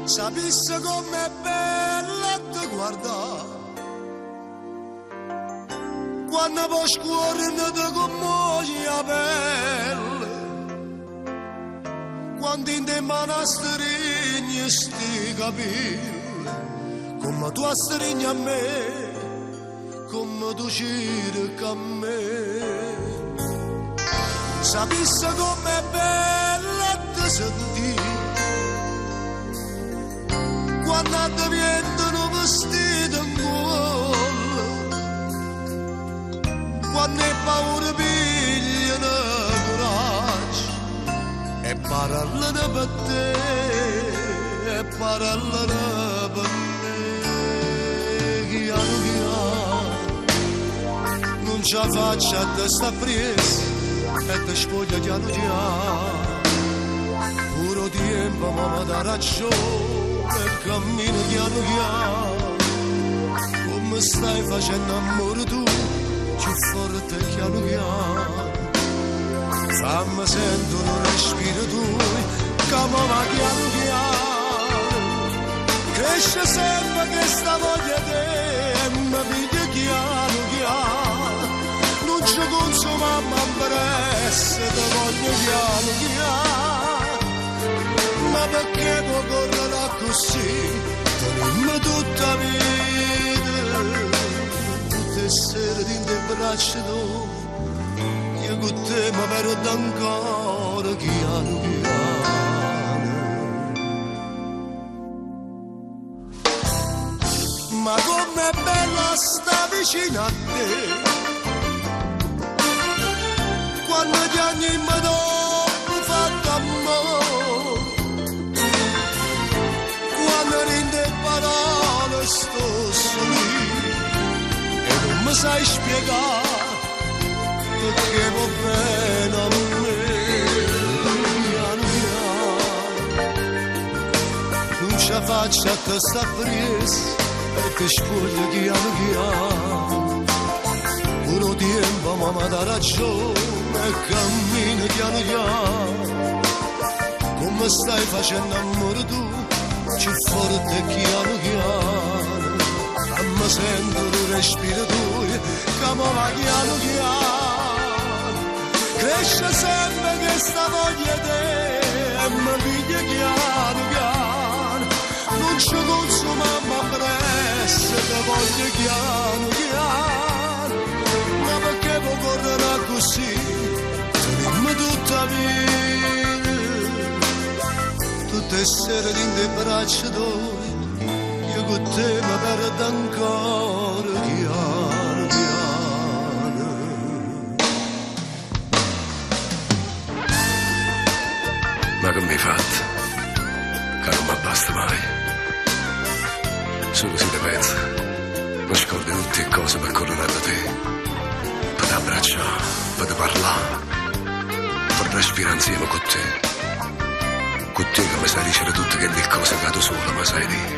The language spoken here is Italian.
Sapesse com'è bella te guardare quando poi scorrono te come la pelle, quando in te manastrini sti capelli, come tu stringi a me, come tu cerchi a me. Sapesse com'è bella te sentire quando ti vendono vestito in cuore, quando hai paura pigliano coraggio e parlano per te, e parlano per me. Piano piano non ce la faccio a te sta presa e ti spoglio piano piano, puro tempo ma mi dà ragione e cammino piano piano, come stai facendo amore tu, più forte piano piano, fammi sentire un respiro tuo, come va piano piano, cresce sempre questa voglia te, e mi piglia piano piano, non ci consuma ma presto, ti voglio piano piano, ma perché può correre così, tenimmo tutta vita, tutte sere in te braccia tu, io con te mi perdo ancora piano piano. Ma com'è bella sta vicino a te, quando ti anima dopo fatto amore, quando rinde parole sto lì e non mi sai spiegare perché va bene a me. Piano piano non ce la faccio a te sta presa e ti spoglio piano piano, puro tempo ma mi dà ragione e cammino piano piano, come stai facendo amore tu, più forte piano piano, fammi sento il respiro tuo, come va piano piano, cresce sempre questa voglia te, e mi piglia piano piano, non ci consuma ma presto, ti voglio piano piano, ma perché può correre così, tenimmo tutta vita, tutte sere in te braccia d'oi, io con te mi perdo ancora piano piano. Ma che mi hai fatto? Che non mi basta mai. Solo si te pensa, mi scordi tutte le cose per correre da te, per ti abbracciare, per ti parlare, per respirare insieme con te. Con te che mi sai dicere tutte che le cose che tu sola mi sai dire.